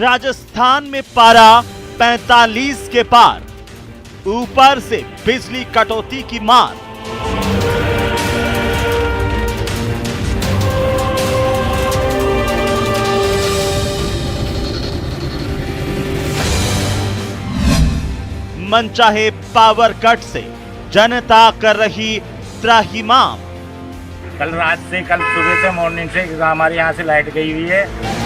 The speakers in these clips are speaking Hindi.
राजस्थान में पारा 45 के पार, ऊपर से बिजली कटौती की मार। मनचाहे पावर कट से जनता कर रही त्राहिमाम। कल रात से, कल सुबह से, मॉर्निंग से हमारे यहाँ से लाइट गई हुई है।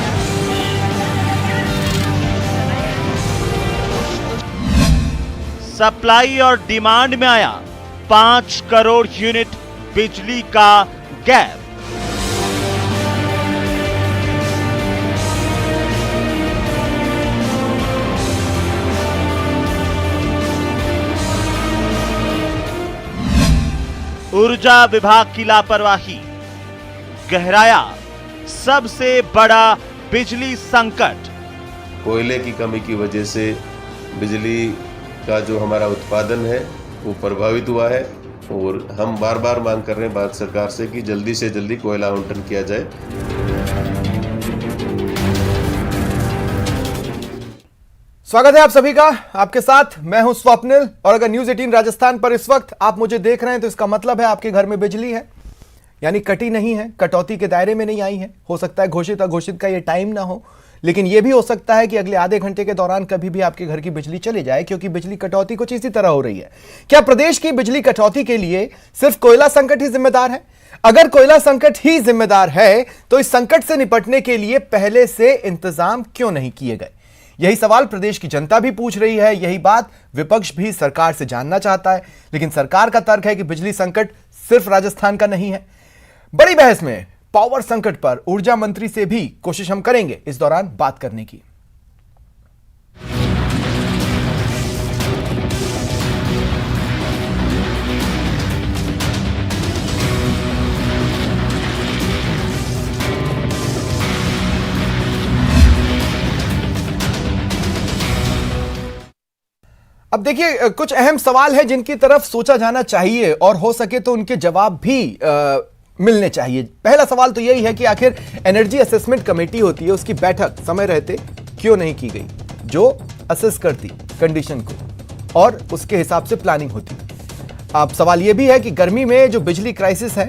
सप्लाई और डिमांड में आया 5 करोड़ यूनिट बिजली का गैप। ऊर्जा विभाग की लापरवाही गहराया सबसे बड़ा बिजली संकट। कोयले की कमी की वजह से बिजली का जो हमारा उत्पादन है वो प्रभावित हुआ है और हम बार बार मांग कर रहे हैं भारत सरकार से कि जल्दी से जल्दी कोयला आवंटन किया जाए। स्वागत है आप सभी का, आपके साथ मैं हूं स्वप्निल। और अगर न्यूज 18 राजस्थान पर इस वक्त आप मुझे देख रहे हैं तो इसका मतलब है आपके घर में बिजली है, यानी कटी नहीं है, कटौती के दायरे में नहीं आई है। हो सकता है घोषित अघोषित का ये टाइम ना हो, लेकिन यह भी हो सकता है कि अगले आधे घंटे के दौरान कभी भी आपके घर की बिजली चली जाए, क्योंकि बिजली कटौती कुछ इसी तरह हो रही है। क्या प्रदेश की बिजली कटौती के लिए सिर्फ कोयला संकट ही जिम्मेदार है? अगर कोयला संकट ही जिम्मेदार है तो इस संकट से निपटने के लिए पहले से इंतजाम क्यों नहीं किए गए? यही सवाल प्रदेश की जनता भी पूछ रही है, यही बात विपक्ष भी सरकार से जानना चाहता है। लेकिन सरकार का तर्क है कि बिजली संकट सिर्फ राजस्थान का नहीं है। बड़ी बहस में पावर संकट पर ऊर्जा मंत्री से भी कोशिश हम करेंगे इस दौरान बात करने की। अब देखिए, कुछ अहम सवाल है जिनकी तरफ सोचा जाना चाहिए और हो सके तो उनके जवाब भी मिलने चाहिए। पहला सवाल तो यही है कि आखिर एनर्जी असेसमेंट कमेटी होती है, उसकी बैठक समय रहते क्यों नहीं की गई, जो असेस करती कंडीशन को और उसके हिसाब से प्लानिंग होती। अब सवाल यह भी है कि गर्मी में जो बिजली क्राइसिस है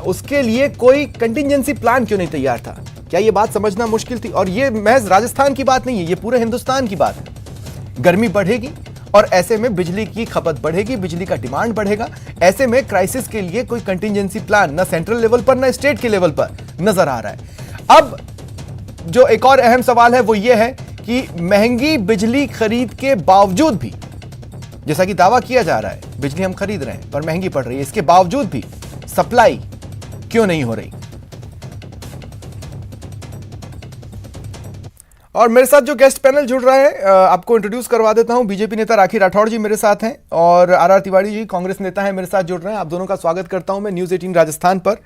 उसके लिए कोई कंटिजेंसी प्लान क्यों नहीं तैयार था? क्या यह बात समझना मुश्किल थी? और यह महज राजस्थान की बात नहीं है, यह पूरे हिंदुस्तान की बात है। गर्मी बढ़ेगी और ऐसे में बिजली की खपत बढ़ेगी, बिजली का डिमांड बढ़ेगा। ऐसे में क्राइसिस के लिए कोई कंटिजेंसी प्लान ना सेंट्रल लेवल पर ना स्टेट के लेवल पर नजर आ रहा है। अब जो एक और अहम सवाल है वो ये है कि महंगी बिजली खरीद के बावजूद भी, जैसा कि दावा किया जा रहा है बिजली हम खरीद रहे हैं पर महंगी पड़ रही है, इसके बावजूद भी सप्लाई क्यों नहीं हो रही? और मेरे साथ जो गेस्ट पैनल जुड़ रहा है आपको इंट्रोड्यूस करवा देता हूं। बीजेपी नेता राखी राठौड़ जी मेरे साथ हैं और आर तिवारी जी कांग्रेस नेता हैं, मेरे साथ जुड़ रहे हैं। आप दोनों का स्वागत करता हूं मैं न्यूज 18 राजस्थान पर।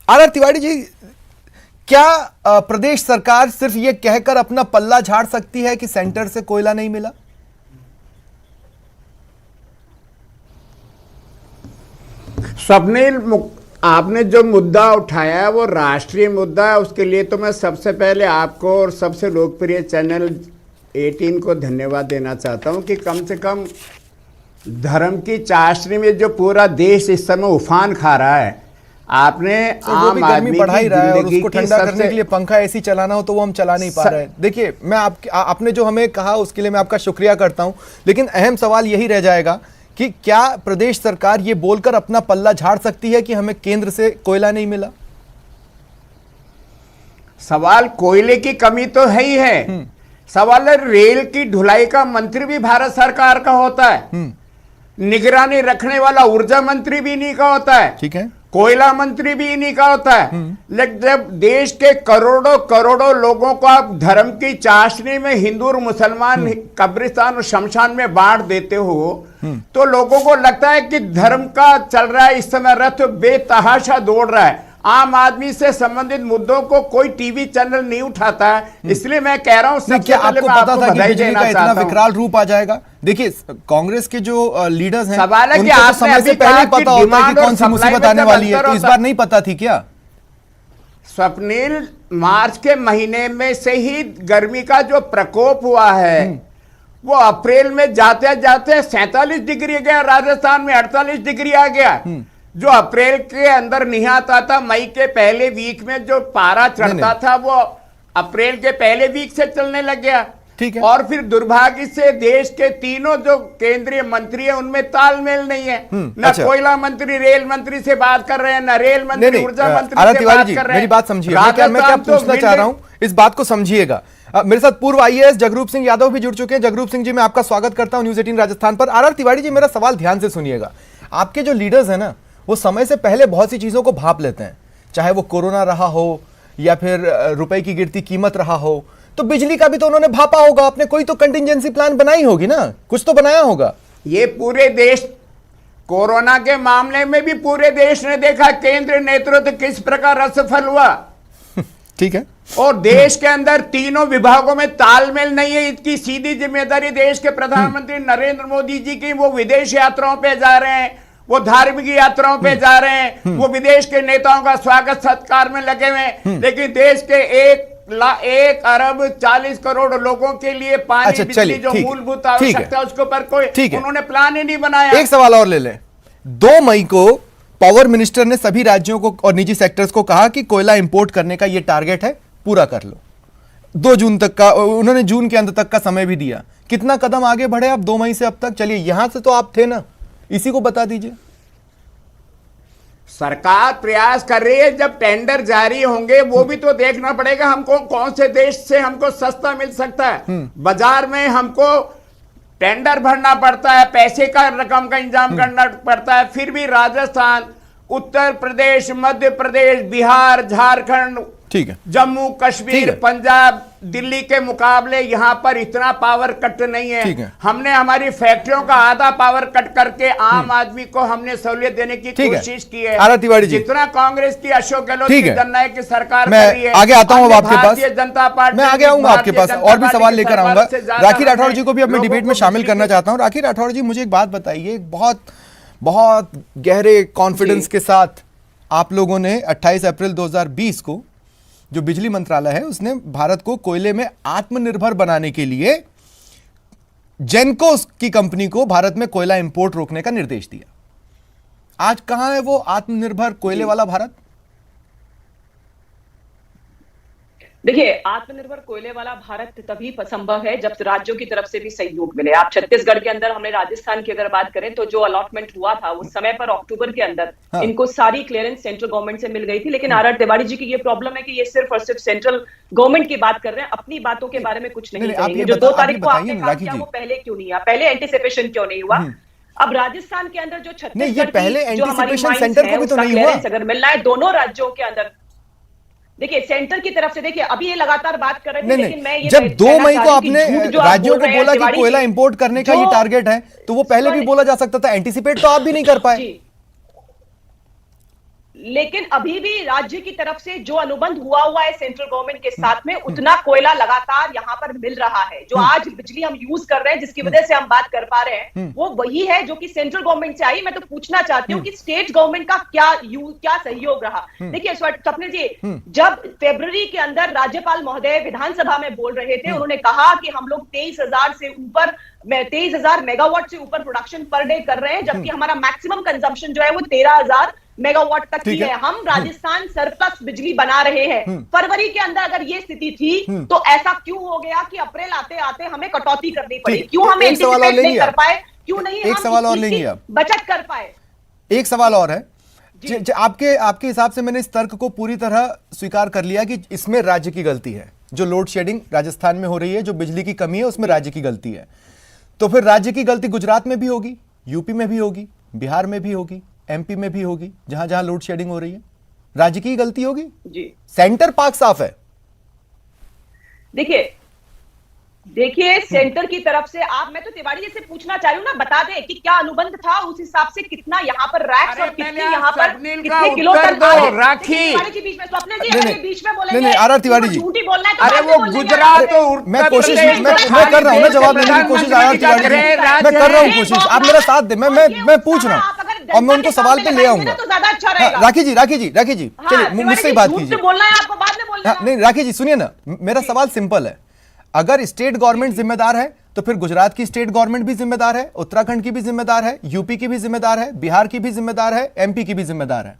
आर तिवारी जी, क्या प्रदेश सरकार सिर्फ ये कहकर अपना पल्ला झाड़ सकती है कि सेंटर से कोयला नहीं मिला? स्वप्निल, आपने जो मुद्दा उठाया है वो राष्ट्रीय मुद्दा है। उसके लिए तो मैं सबसे पहले आपको और सबसे लोकप्रिय चैनल 18 को धन्यवाद देना चाहता हूं कि कम से कम धर्म की चाशनी में जो पूरा देश इस समय उफान खा रहा है, आपने आम आदमी बढ़ाई रहा है और उसको ठंडा करने के लिए पंखा ऐसी चलाना हो तो वो हम चला नहीं पा रहे हैं। देखिए, मैं आपने जो हमें कहा उसके लिए मैं आपका शुक्रिया करता हूं, लेकिन अहम सवाल यही रह जाएगा कि क्या प्रदेश सरकार ये बोलकर अपना पल्ला झाड़ सकती है कि हमें केंद्र से कोयला नहीं मिला? सवाल कोयले की कमी तो है ही है, सवाल है रेल की ढुलाई का मंत्री भी भारत सरकार का होता है, निगरानी रखने वाला ऊर्जा मंत्री भी इन्हीं का होता है, ठीक है, कोयला मंत्री भी इन्हीं का होता है। लेकिन जब देश के करोड़ों करोड़ों लोगों को आप धर्म की चाशनी में हिंदू और मुसलमान कब्रिस्तान और शमशान में बांट देते हो तो लोगों को लगता है कि धर्म का चल रहा है इस समय रथ बेतहाशा दौड़ रहा है। आम आदमी से संबंधित मुद्दों को कोई टीवी चैनल नहीं उठाता है, इसलिए मैं कह रहा हूं सबसे पहले मैं आपको बधाई देना चाहता हूं। इतना विकराल रूप आ जाएगा। देखिए, कांग्रेस के जो लीडर्स हैं, सवाल है कि उनको तो आपने समय से अभी पहले कहा पता कि होता है कि डिमांड कौन सी और मुसीबत सप्लाई आने में वाली है, तो इस बार नहीं पता थी क्या? स्वप्निल, मार्च के महीने में से ही गर्मी का जो प्रकोप हुआ है वो अप्रैल में जाते जाते 47 डिग्री गया, राजस्थान में 48 डिग्री आ गया। जो अप्रैल के अंदर नहीं आता था, मई के पहले वीक में जो पारा चढ़ता था वो अप्रैल के पहले वीक से चलने लग गया। ठीक है। और फिर दुर्भाग्य से देश के तीनों जो केंद्रीय मंत्री हैं उनमें तालमेल नहीं है। न अच्छा। कोयला मंत्री रेल मंत्री से बात कर रहे हैं, न रेल मंत्री ऊर्जा मंत्री आरती से तिवारी बात जी, कर रहे हैं। मेरी बात समझिए, मैं क्या राजस्थान तो पूछना चाह रहा हूं, इस बात को समझिएगा। मेरे साथ पूर्व आईएएस जगरूप सिंह यादव भी जुड़ चुके हैं। जगरूप सिंह जी, मैं आपका स्वागत करता हूं न्यूज 18 राजस्थान पर। आर तिवारी जी, मेरा सवाल ध्यान से सुनिएगा। आपके जो लीडर्स हैं ना, वो समय से पहले बहुत सी चीजों को भांप लेते हैं, चाहे वो कोरोना रहा हो या फिर रुपए की गिरती कीमत रहा हो। तो बिजली का भी तो उन्होंने भापा होगा, आपने कोई तो कंटिजेंसी प्लान बनाई होगी ना, कुछ तो बनाया होगा। ये पूरे देश, कोरोना के मामले में भी पूरे देश ने देखा केंद्र नेतृत्व किस प्रकार असफल हुआ। ठीक है। और देश के अंदर तीनों विभागों में तालमेल नहीं है। इसकी सीधी जिम्मेदारी देश के प्रधानमंत्री नरेंद्र मोदी जी की। वो विदेश यात्राओं पे जा रहे हैं, वो धार्मिक यात्राओं पे जा रहे हैं, वो विदेश के नेताओं का स्वागत सत्कार में लगे हुए हैं, लेकिन देश के 1 अरब 40 करोड़ लोगों के लिए पानी, अच्छा, बिजली जो मूलभूत आवश्यकता है उसके ऊपर कोई उन्होंने प्लान ही नहीं बनाया। एक सवाल और ले लें। 2 मई को पावर मिनिस्टर ने सभी राज्यों को और निजी सेक्टर्स को कहा कि कोयला इंपोर्ट करने का ये टारगेट है, पूरा कर लो। 2 जून तक का, उन्होंने जून के अंत तक का समय भी दिया। कितना कदम आगे बढ़े अब 2 मई से अब तक? चलिए, यहां से तो आप थे ना, इसी को बता दीजिए। सरकार प्रयास कर रही है, जब टेंडर जारी होंगे वो भी तो देखना पड़ेगा हमको कौन से देश से हमको सस्ता मिल सकता है। बाजार में हमको टेंडर भरना पड़ता है, पैसे का रकम का इंतजाम करना पड़ता है। फिर भी राजस्थान, उत्तर प्रदेश, मध्य प्रदेश, बिहार, झारखंड, ठीक है, जम्मू कश्मीर, पंजाब, दिल्ली के मुकाबले यहां पर इतना पावर कट नहीं है। हमने हमारी फैक्ट्रियों का आधा पावर कट करके आम आदमी को हमने सहूलियत देने की कोशिश की है। आर तिवारी जी, जितना कांग्रेस की, अशोक गहलोत की, जननायक की सरकार मैं कर रही है। आगे आता हूं आपके पास, भारतीय जनता पार्टी, मैं आगे आऊंगा आपके पास और भी सवाल लेकर आऊंगा। राखी राठौर जी को भी अब मैं डिबेट में शामिल करना चाहता हूं। राखी राठौर जी, मुझे एक बात बताइए, एक बहुत गहरे कॉन्फिडेंस के साथ आप लोगों ने 28 अप्रैल 2020 को, जो बिजली मंत्रालय है उसने भारत को कोयले में आत्मनिर्भर बनाने के लिए जेनको की कंपनी को भारत में कोयला इंपोर्ट रोकने का निर्देश दिया। आज कहां है वो आत्मनिर्भर कोयले वाला भारत? देखिए, आत्मनिर्भर कोयले वाला भारत तभी संभव है जब राज्यों की तरफ से भी सहयोग मिले। आप छत्तीसगढ़ के अंदर, हमने राजस्थान की अगर बात करें तो जो अलॉटमेंट हुआ था उस समय पर अक्टूबर के अंदर इनको सारी क्लियरेंस सेंट्रल गवर्नमेंट से मिल गई थी। लेकिन आर तिवारी जी की ये प्रॉब्लम है कि ये सिर्फ और सिर्फ सेंट्रल गवर्नमेंट की बात कर रहे हैं, अपनी बातों के बारे में कुछ नहीं कहेंगे। जो 2 तारीख को आपने कहा किया वो पहले क्यों नहीं हुआ, पहले एंटीसिपेशन क्यों नहीं हुआ? अब राजस्थान के अंदर जो छत्तीसगढ़ पहले एंटीसिपेशन सेंटर को भी तो नहीं हुआ, अगर मिलना है दोनों राज्यों के अंदर। देखिए, सेंटर की तरफ से, देखिए अभी ये लगातार बात कर रहे थे, लेकिन मैं ये जब 2 मई को आपने राज्यों को बोला कि कोयला इंपोर्ट करने का ये टारगेट है, तो वो पहले भी बोला जा सकता था। एंटीसिपेट तो आप भी नहीं कर पाए। लेकिन अभी भी राज्य की तरफ से जो अनुबंध हुआ है सेंट्रल गवर्नमेंट के साथ में, उतना कोयला लगातार यहाँ पर मिल रहा है। जो आज बिजली हम यूज कर रहे हैं, जिसकी वजह से हम बात कर पा रहे हैं, वो वही है जो कि सेंट्रल गवर्नमेंट से आई। मैं तो पूछना चाहती हूँ कि स्टेट गवर्नमेंट का क्या सहयोग रहा? देखिए स्वप्निल जी, जब फरवरी के अंदर राज्यपाल महोदय विधानसभा में बोल रहे थे, उन्होंने कहा कि हम लोग 23,000 मेगावाट से ऊपर प्रोडक्शन पर डे कर रहे हैं, जबकि हमारा मैक्सिमम कंजम्पशन जो है वो 13,000 मेगावाट तक की है। हम राजस्थान सरप्लस बिजली बना रहे हैं। फरवरी के अंदर अगर ये स्थिति थी तो ऐसा क्यों हो गया कि अप्रैल आते आते हमें कटौती करनी पड़ी? क्यों हम एंटीसिपेट नहीं कर पाए? क्यों नहीं एक सवाल और लेंगे आप, बचत कर पाए? एक सवाल और है। आपके हिसाब से मैंने इस तर्क को पूरी तरह स्वीकार कर लिया कि इसमें राज्य की गलती है। जो लोड शेडिंग राजस्थान में हो रही है, जो बिजली की कमी है, उसमें राज्य की गलती है। तो फिर राज्य की गलती गुजरात में भी होगी, यूपी में भी होगी, बिहार में भी होगी, एमपी में भी होगी, जहां जहां लोड शेडिंग हो रही है राज्य की गलती होगी जी। सेंटर पार्क साफ है। देखिए सेंटर की तरफ से मैं तो तिवारी जी से पूछना चाह रही हूँ ना, बता दें कि क्या अनुबंध था, उस हिसाब से कितना यहाँ पर रैक्स और कितनी यहाँ पर कितने किलो तक राखी बीच में स्वप्निल जी बीच में बोलेंगे। आर तिवारी जी, झूठी बोलना है तो अरे वो गुजरात, मैं कोशिश मैं कर रहा हूँ ना जवाब देने की कोशिश। आर तिवारी जी, मैं कर रहा हूँ कोशिश, आप मेरा साथ दे। मैं पूछ रहा हूँ और मैं उनको सवाल पे ले आऊंगा। तो ज्यादा अच्छा रहेगा। राखी जी, चलिए मुझसे ही बात कीजिए। बोलना है आपको, बाद में बोलने नहीं राखी जी सुनिए ना, मेरा सवाल सिंपल है। अगर स्टेट गवर्नमेंट जिम्मेदार है तो फिर गुजरात की स्टेट गवर्नमेंट भी जिम्मेदार है, उत्तराखंड की भी जिम्मेदार है, यूपी की भी जिम्मेदार है, बिहार की भी जिम्मेदार है, एमपी की भी जिम्मेदार है।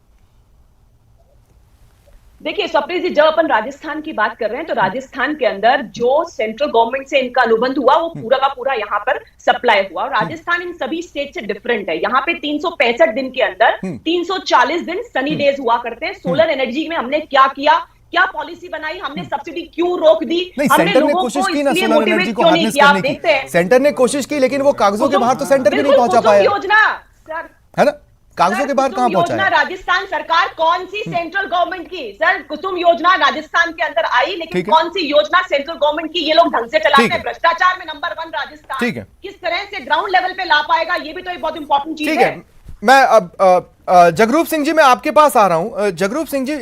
देखिए स्वप्निल जी, जब अपन राजस्थान की बात कर रहे हैं तो राजस्थान के अंदर जो सेंट्रल गवर्नमेंट से इनका अनुबंध हुआ वो पूरा का पूरा यहाँ पर सप्लाई हुआ। और राजस्थान इन सभी स्टेट से डिफरेंट है। यहाँ पे 365 दिन के अंदर 340 दिन सनी डेज हुआ करते हैं। सोलर एनर्जी में हमने क्या किया, क्या पॉलिसी बनाई, हमने सब्सिडी क्यों रोक दी, नहीं, हमने सेंटर ने लोगों कोशिश को की ना इसलिए सोलर एनर्जी मोटिवेट को क्यों नहीं हार्नेस किया। आप करने देखते की। हैं सेंटर ने कोशिश की लेकिन वो कागजों के बाहर तो सेंटर भी नहीं बिल्कुल, पहुंचा कुसुम पाया, योजना सर, है ना? कागजों के बाहर कुसुम कहां पहुंचा योजना है? राजस्थान सरकार कौन सी सेंट्रल गवर्नमेंट की, सर कुसुम योजना राजस्थान के अंदर आई, लेकिन ठीक है। कौन सी योजना सेंट्रल गवर्नमेंट की ये लोग ढंग से चलाते ठीक है। हैं। भ्रष्टाचार में नंबर 1 राजस्थान, ठीक है। किस तरह से ग्राउंड लेवल पे ला पाएगा, ये भी तो एक बहुत इंपॉर्टेंट चीज ठीक है। है, मैं अब जगरूप सिंह जी मैं आपके पास आ रहा हूं। जगरूप सिंह जी,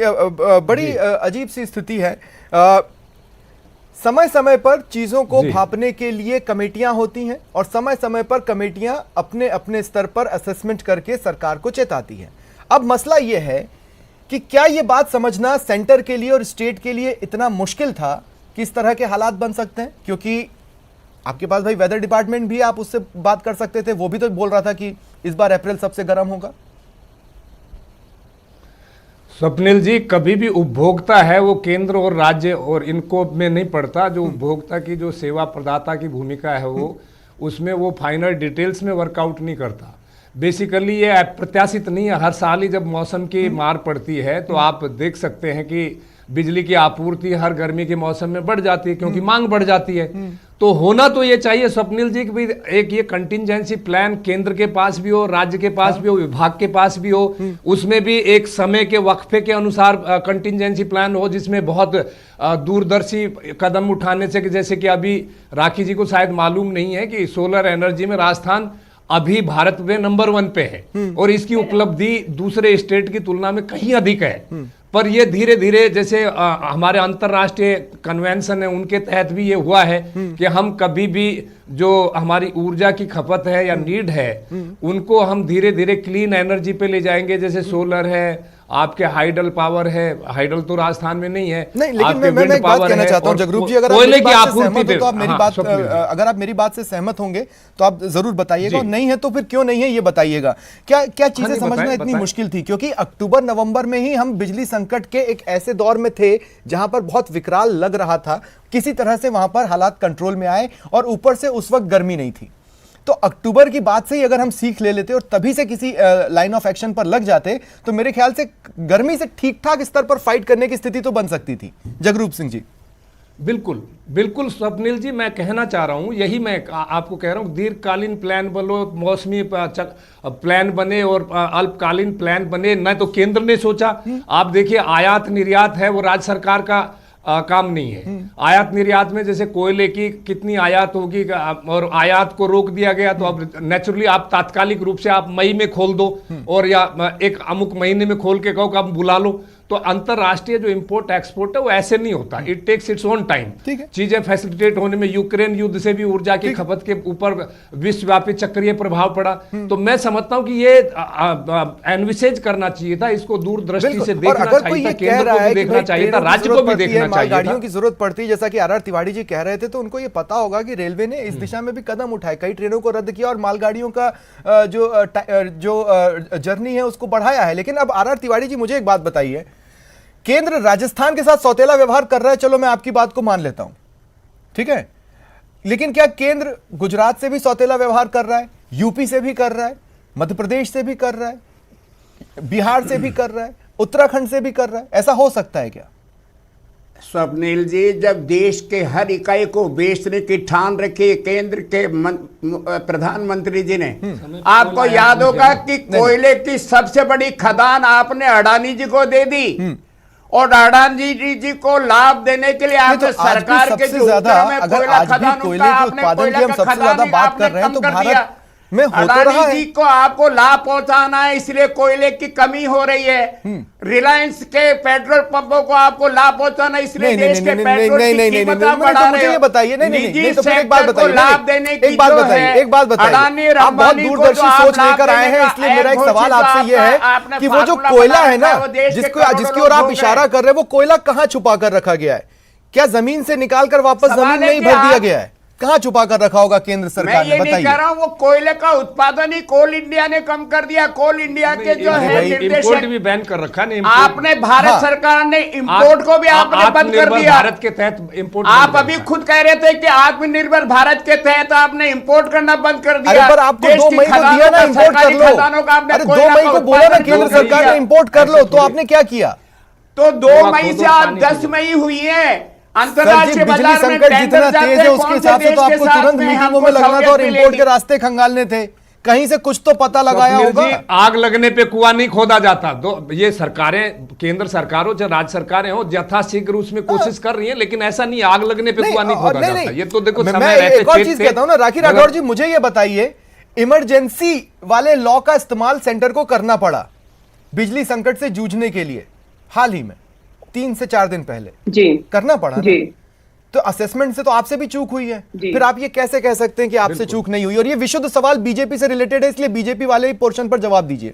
बड़ी अजीब सी स्थिति है। समय समय पर चीजों को भांपने के लिए कमेटियां होती हैं और समय समय पर कमेटियां अपने अपने स्तर पर असेसमेंट करके सरकार को चेताती हैं। अब मसला यह है कि क्या यह बात समझना सेंटर के लिए और स्टेट के लिए इतना मुश्किल था कि इस तरह के हालात बन सकते हैं? क्योंकि आपके पास भाई वेदर डिपार्टमेंट भी, आप उससे बात कर सकते थे, वो भी तो बोल रहा था कि इस बार अप्रैल सबसे गर्म होगा। स्वप्निल जी, कभी भी उपभोक्ता है वो केंद्र और राज्य और इनको में नहीं पड़ता। जो उपभोक्ता की जो सेवा प्रदाता की भूमिका है वो उसमें वो फाइनल डिटेल्स में वर्कआउट नहीं करता। बेसिकली ये अप्रत्याशित नहीं है। हर साल ही जब मौसम की मार पड़ती है तो आप देख सकते हैं कि बिजली की आपूर्ति हर गर्मी के मौसम में बढ़ जाती है क्योंकि मांग बढ़ जाती है। तो होना तो ये चाहिए स्वप्निल जी कि भाई एक ये कंटिंजेंसी प्लान केंद्र के पास भी हो, राज्य के पास भी हो, विभाग के पास भी हो, उसमें भी एक समय के वक्फे के अनुसार कंटिंजेंसी प्लान हो जिसमें बहुत दूरदर्शी कदम उठाने से, जैसे कि अभी राखी जी को शायद मालूम नहीं है कि सोलर एनर्जी में राजस्थान अभी भारत में नंबर 1 पे है और इसकी उपलब्धि दूसरे स्टेट की तुलना में कहीं अधिक है। पर ये धीरे धीरे जैसे हमारे अंतरराष्ट्रीय कन्वेंशन है उनके तहत भी ये हुआ है कि हम कभी भी जो हमारी ऊर्जा की खपत है या नीड है उनको हम धीरे धीरे क्लीन एनर्जी पे ले जाएंगे। जैसे सोलर है, आपके हाइडल पावर है, हाइडल तो राजस्थान में नहीं है, नहीं, लेकिन मैं एक बात कहना चाहता हूं जगरूप जी, अगर आप मेरी बात से सहमत हो तो आप मेरी बात, अगर आप मेरी बात से सहमत होंगे तो आप जरूर बताइएगा, और नहीं है तो फिर क्यों नहीं है ये बताइएगा। क्या क्या चीजें समझना इतनी मुश्किल थी? क्योंकि अक्टूबर नवंबर में ही हम बिजली संकट के एक ऐसे दौर में थे जहां पर बहुत विकराल लग रहा था, किसी तरह से वहां पर हालात कंट्रोल में आए और ऊपर से उस वक्त गर्मी नहीं थी। तो अक्टूबर की बात से ही अगर हम सीख ले लेते और तभी से किसी लाइन ऑफ एक्शन पर लग जाते तो मेरे ख्याल से गर्मी से ठीक ठाक स्तर पर फाइट करने की स्थिति तो बन सकती थी। जगरूप सिंह जी। बिल्कुल बिल्कुल स्वप्निल जी, मैं कहना चाह रहा हूं, यही मैं आपको कह रहा हूं, दीर्घकालीन प्लान बनो, मौसमी प्लान बने और अल्पकालीन प्लान बने, न तो केंद्र ने सोचा। आप देखिए आयात निर्यात है वो राज्य सरकार का काम नहीं है। आयात निर्यात में जैसे कोयले की कितनी आयात होगी और आयात को रोक दिया गया तो अब नेचुरली आप तात्कालिक रूप से आप मई में खोल दो और या एक अमुक महीने में खोल के कहो कि आप बुला लो। तो अंतरराष्ट्रीय जो इंपोर्ट एक्सपोर्ट है वो ऐसे नहीं होता, it takes its own time. चीजें फैसिलिटेट होने में यूक्रेन युद्ध से भी ऊर्जा की खपत के ऊपर विश्वव्यापी चक्रीय प्रभाव पड़ा। तो मैं समझता हूं कि ये एनविसेज करना चाहिए था, इसको दूरदृष्टि से देखना चाहिए था, केंद्र को भी देखना चाहिए था, राज्य को भी देखना चाहिए था। गाड़ियों की जरूरत पड़ती है, जैसा कि आर तिवारी जी कह रहे थे, तो उनको ये पता होगा कि रेलवे ने इस दिशा में भी कदम उठाए, कई ट्रेनों को रद्द किया और मालगाड़ियों का जो जर्नी है उसको बढ़ाया है। लेकिन अब आर तिवारी जी मुझे एक बात बताइए, केंद्र राजस्थान के साथ सौतेला व्यवहार कर रहा है, चलो मैं आपकी बात को मान लेता हूं, ठीक है, लेकिन क्या केंद्र गुजरात से भी सौतेला व्यवहार कर रहा है, यूपी से भी कर रहा है, मध्य प्रदेश से भी कर रहा है, बिहार से भी कर रहा है, उत्तराखंड से भी कर रहा है? ऐसा हो सकता है क्या? स्वप्निल जी, जब देश के हर इकाई को बेचने की ठान रखी केंद्र के प्रधानमंत्री जी ने, आपको याद होगा कि कोयले की सबसे बड़ी खदान आपने अडानी जी को दे दी और अडानी जी को लाभ देने के लिए आपने सरकार के जो उत्तर में कोयला खदानों का आपने कोयला का खदान बात कर रहे हैं तो भारत में हो तो रहा अडानी जी है। को आपको लाभ पहुंचाना है, इसलिए कोयले की कमी हो रही है। रिलायंस के पेट्रोल पंपों को आपको लाभ पहुंचाना है, इसलिए देश के पेट्रोल की कीमत आप बढ़ा रहे मुझे हो। ये बताइए, नहीं नहीं निजी नहीं, तो फिर एक बात सेक्टर को बताइए, लाभ देने की एक बात जो बताइए, है, एक बात अडानी बताइए, आप बहुत अंबानी को दूरदर्शी जो आप सोच लाभ लेकर आए देने हैं, का इसलिए मेरा एक घोषित सवाल आपसे ये आपने है कि वो जो फार्मूला कोयला बना है ना, रखा वो देश के जिसकी करोड़ों ओर आप लोग इशारा हैं। कर रहे हैं, वो कोयला कहां छुपा कर रखा गया है? क्या जमीन से निकालकर वापस सवाल जमीन है में ही कि भर दिया आप- गया है? कहां छुपा कर रखा होगा केंद्र मैं सरकार ये ने? नहीं कह बताइए। रहा हूं वो कोयले का उत्पादन ही कोल इंडिया ने कम कर दिया। कोल इंडिया के जो है इंपोर्ट निर्देशक, भी बैन कर रखा नहीं। आपने भारत हाँ। सरकार ने इंपोर्ट को भी आपने बंद कर दिया। भारत के तहत इंपोर्ट आप अभी खुद कह रहे थे कि आत्मनिर्भर भारत के तहत आपने इंपोर्ट करना बंद कर दिया। अरे पर आपको देश 2 की मई को खदानों दिया ना का, इंपोर्ट कर सरकारी लो। खदानों का आपने अरे 2 कोयला मई का को बोला ना उत्पादन केंद्र शुरू कर सरकार दिया। ने इंपोर्ट कर लो, तो आपने क्या किया? तो 2 वो मई खोदो, से आज पानी 10 खोदो। मई हुई है। सर जी, अंतरराष्ट्रीय बिजली बाजार में संकट टेंडर जितना जाते तेज है हैं, उसके कौन से हिसाब से देश तो के आपको साथ तुरंत में मीटिंगों हमको में लगना था और सहूलियत इंपोर्ट के मिलेगी। रास्ते खंगालने थे। कहीं से कुछ तो पता लगाया स्वप्निल होगा। जी, आग लगने पे कुआं नहीं खोदा जाता। ये सरकारें, केंद्र सरकार हो चाहे राज्य सरकारें हो, यथाशीघ्र उसमें कोशिश कर रही हैं, लेकिन ऐसा नहीं आग लगने पे कुआं नहीं खोदा जाता। ये तो देखो मैं समय रहते एक और चीज देखते- कहता हूं ना राखी राठौर जी, मुझे ये बताइए, इमरजेंसी वाले लॉ का इस्तेमाल सेंटर को करना पड़ा बिजली संकट से जूझने के लिए हाल ही में 3 से 4 दिन पहले जी करना पड़ा ना? जी तो असेसमेंट से तो आपसे भी चूक हुई है, जी। फिर आप ये कैसे कह सकते हैं कि आपसे चूक नहीं हुई? और ये विशुद्ध सवाल बीजेपी से रिलेटेड है, इसलिए बीजेपी वाले ही पोर्शन पर जवाब दीजिए।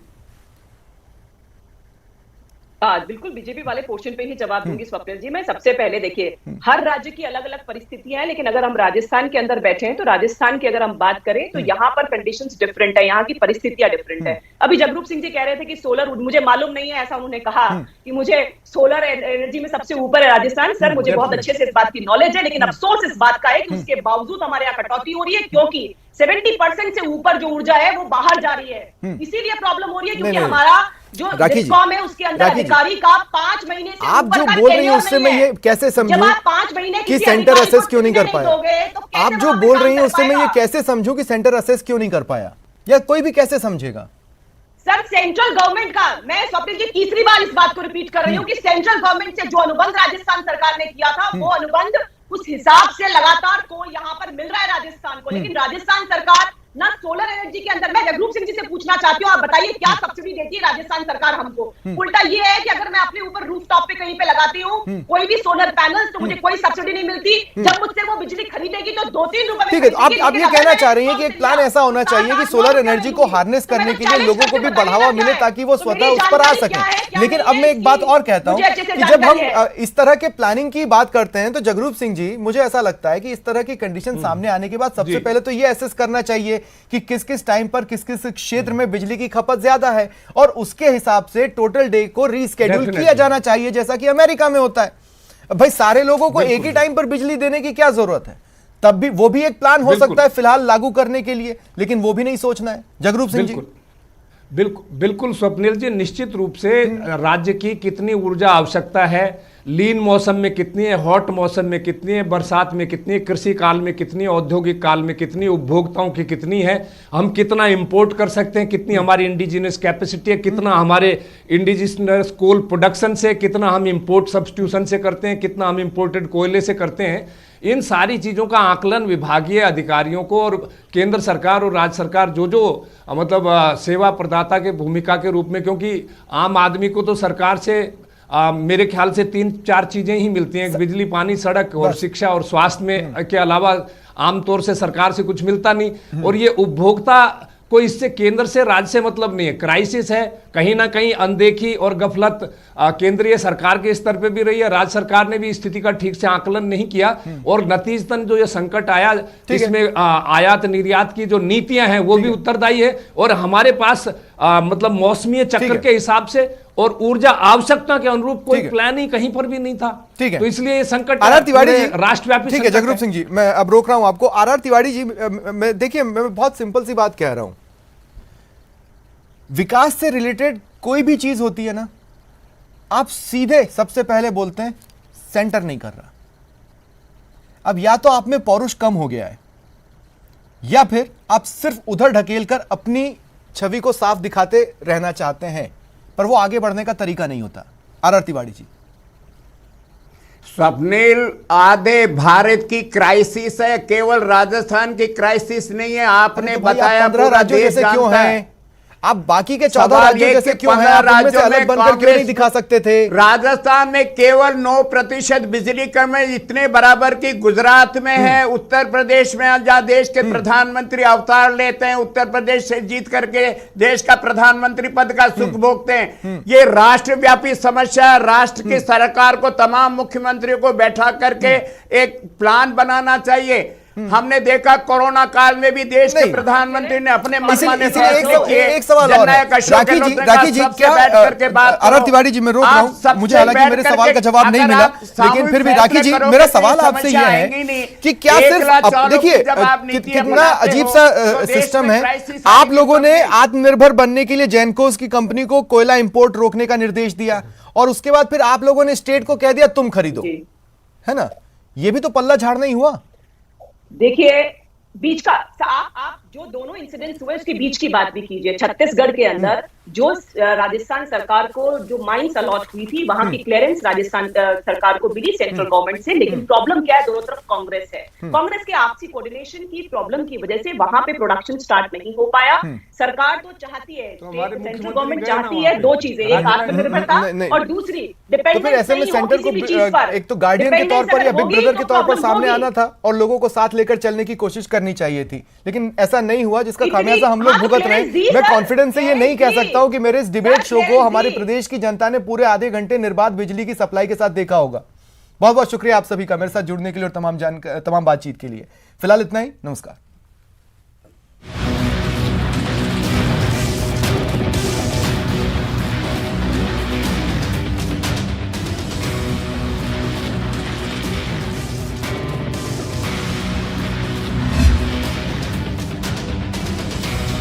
बिल्कुल बीजेपी वाले पोर्शन पे ही जवाब दूंगी स्वप्निल जी। मैं सबसे पहले देखिए, हर राज्य की अलग अलग परिस्थितियां हैं, लेकिन अगर हम राजस्थान के अंदर बैठे हैं तो राजस्थान की अगर हम बात करें तो यहाँ पर कंडीशंस डिफरेंट है, यहाँ की परिस्थितियां डिफरेंट है। अभी जगरूप सिंह जी कह रहे थे कि सोलर, मुझे मालूम नहीं है ऐसा उन्होंने कहा कि मुझे सोलर एनर्जी में सबसे ऊपर है राजस्थान। सर मुझे बहुत अच्छे से इस बात की नॉलेज है, लेकिन अफसोस इस बात का है कि उसके बावजूद हमारे यहाँ कटौती हो रही है, क्योंकि 70% से ऊपर जो ऊर्जा है वो बाहर जा रही है। इसीलिए प्रॉब्लम हो रही है, क्योंकि नहीं। हमारा जो राखी जी, डिस्कॉम है उसके अंदर राखी जी, अधिकारी का 5 महीने से आप ऊपर जो का बोल रही हैं tenure उससे नहीं मैं है। ये कैसे समझूं जब आप 5 महीने कि किसी सेंटर अधिकारी को असेस क्यों नहीं कर छुट्टी पाया? दोगे, तो कैसे आप जो वहां पे बोल काम रही हैं कर उससे मैं ये पाएगा? कैसे समझूं कि सेंटर असेस क्यों नहीं कर पाया, या कोई भी कैसे समझेगा? सर सेंट्रल गवर्नमेंट का, मैं स्वप्निल जी तीसरी बार इस बात को रिपीट कर रही हूँ कि सेंट्रल गवर्नमेंट से जो अनुबंध राजस्थान सरकार ने किया था वो अनुबंध उस हिसाब से लगातार को यहाँ पर मिल रहा है राजस्थान को। लेकिन राजस्थान सरकार ना सोलर एनर्जी के अंदर, मैं जगरूप सिंह जी से पूछना चाहती हूँ, आप बताइए क्या सब्सिडी देती है राजस्थान सरकार हमको? उल्टा ये है कि अगर मैं अपने ऊपर रूफटॉप पे कहीं पे लगाती हूँ कोई भी सोलर पैनल, तो मुझे कोई सब्सिडी नहीं मिलती। जब मुझसे वो बिजली खरीदेगी तो 2-3 रुपए में ठीक है, तो आप खरीदेगी, ये लेकिन कहना अगर चाह रही हैं मैं कि एक प्लान ऐसा होना चाहिए कि सोलर एनर्जी को हार्नेस करने के लिए लोगों को भी बढ़ावा मिले ताकि वो स्वतः उस पर आ सके। लेकिन अब मैं एक बात और कहता हूं कि जब हम इस तरह के प्लानिंग की बात करते हैं तो जगरूप सिंह जी, मुझे ऐसा लगता है कि इस तरह की कंडीशन सामने आने के बाद सबसे पहले तो ये एसेस करना चाहिए कि किस किस टाइम पर किस किस क्षेत्र में बिजली की खपत ज्यादा है, और उसके हिसाब से टोटल डे को रीस्केड्यूल किया जाना चाहिए, जैसा कि अमेरिका में होता है। भाई सारे लोगों को एक ही टाइम पर बिजली देने की क्या जरूरत है? तब भी वो भी एक प्लान हो सकता है फिलहाल लागू करने के लिए, लेकिन वो भी नहीं सोचना है। जगरूप सिंह जी। बिल्कुल स्वप्निल जी, निश्चित रूप से राज्य की कितनी ऊर्जा आवश्यकता है, लीन मौसम में कितनी है, हॉट मौसम में कितनी है, बरसात में कितनी है, कृषि काल में कितनी है, औद्योगिक काल में कितनी, उपभोक्ताओं की कितनी है, हम कितना इंपोर्ट कर सकते हैं, कितनी हमारी इंडिजिनस कैपेसिटी है, कितना हमारे इंडिजिनस कोल प्रोडक्शन से, कितना हम इंपोर्ट सब्स्टिट्यूशन से करते हैं, कितना हम इंपोर्टेड कोयले से करते हैं। इन सारी चीज़ों का आकलन विभागीय अधिकारियों को और केंद्र सरकार और राज्य सरकार जो मतलब सेवा प्रदाता के भूमिका के रूप में, क्योंकि आम आदमी को तो सरकार से मेरे ख्याल से 3-4 चीजें ही मिलती हैं, बिजली, पानी, सड़क और शिक्षा और स्वास्थ्य में के अलावा आमतौर से सरकार से कुछ मिलता नहीं। और ये उपभोक्ता को इससे केंद्र से राज्य से मतलब नहीं है। क्राइसिस है, कहीं ना कहीं अनदेखी और गफलत केंद्रीय सरकार के स्तर पे भी रही है, राज्य सरकार ने भी स्थिति का ठीक से आकलन नहीं किया, और नतीजतन जो ये संकट आया इसमें आयात निर्यात की जो नीतियां हैं वो भी उत्तरदायी है, और हमारे पास मतलब मौसमी चक्र के हिसाब से और ऊर्जा आवश्यकता के अनुरूप कोई प्लान ही कहीं पर भी नहीं था। ठीक है, तो इसलिए ये संकट आर तिवारी जी राष्ट्रव्यापी। ठीक है जगरूप सिंह जी, मैं अब रोक रहा हूं आपको। आर तिवारी जी, मैं देखिए, मैं बहुत सिंपल सी बात कह रहा हूं, विकास से रिलेटेड कोई भी चीज होती है ना, आप सीधे सबसे पहले बोलते हैं सेंटर नहीं कर रहा। अब या तो आप में पौरुष कम हो गया है, या फिर आप सिर्फ उधर ढकेल कर अपनी छवि को साफ दिखाते रहना चाहते हैं, पर वो आगे बढ़ने का तरीका नहीं होता। आर तिवारी जी। स्वप्निल, आधे भारत की क्राइसिस है, केवल राजस्थान की क्राइसिस नहीं है। आपने तो भाई, बताया आप 15 पूरा राज्यों देश जैसे क्यों जानता है। हैं? आप बाकी के 14 सवाल राज्यों ये जैसे कि क्यों हैं? 15 आप उनमें से राज्यों अलग में बनकर क्यों नहीं कांग्रेस- दिखा सकते थे? राजस्थान में केवल 9% बिजली कम है, इतने बराबर की गुजरात में है, उत्तर प्रदेश में जहां देश के प्रधानमंत्री अवतार लेते हैं, उत्तर प्रदेश से जीत करके देश का प्रधानमंत्री पद का सुख भोगते हैं। ये राष्ट्रव्यापी समस्या है। राष्ट्र की सरकार को, तमाम मुख्यमंत्रियों को बैठा करके एक प्लान बनाना चाहिए। हमने देखा कोरोना काल में भी देश के प्रधानमंत्री ने अपने मनमाने फैसले किए। एक सवाल और है। राखी जी क्या आरव तिवारी जी, मैं रोक रहा हूं, मुझे हालांकि मेरे सवाल का जवाब नहीं मिला, लेकिन फिर भी राखी जी, मेरा सवाल आपसे यह है कि क्या सिर्फ देखिए कितना अजीब सा सिस्टम है। आप लोगों ने आत्मनिर्भर बनने के लिए जेनकोस की कंपनी को कोयला इंपोर्ट रोकने का निर्देश दिया और उसके बाद फिर आप लोगों ने स्टेट को कह दिया तुम खरीदो, है ना? ये भी तो पल्ला झाड़ना ही हुआ। देखिए, बीच का आप जो दोनों इंसिडेंट्स हुए उसके बीच की बात भी कीजिए। छत्तीसगढ़ के अंदर जो राजस्थान सरकार को जो माइंस अलॉट हुई थी, वहां की क्लियरेंस राजस्थान सरकार को मिली सेंट्रल गवर्नमेंट से, लेकिन प्रॉब्लम क्या है? दोनों तरफ कांग्रेस है। कांग्रेस के आपसी कोऑर्डिनेशन की प्रॉब्लम की वजह से वहां पे प्रोडक्शन स्टार्ट नहीं हो पाया। सरकार तो चाहती है, सेंट्रल गवर्नमेंट चाहती है दो चीजें, एक आत्मनिर्भरता और दूसरी डिपेंडेंस। तो फिर ऐसे में सेंटर को एक तो गार्डियन के तौर पर या बिग ब्रदर के तौर पर सामने आना था और लोगों को साथ लेकर चलने की कोशिश करनी चाहिए थी, लेकिन ऐसा नहीं हुआ, जिसका खामियाजा हम लोग भुगत रहे हैं। मैं कॉन्फिडेंस से ये नहीं कह सकता हूं कि मेरे इस डिबेट शो को हमारे प्रदेश की जनता ने पूरे आधे घंटे निर्बाध बिजली की सप्लाई के साथ देखा होगा। बहुत बहुत शुक्रिया आप सभी का मेरे साथ जुड़ने के लिए और तमाम बातचीत के लिए। फिलहाल इतना ही, नमस्कार।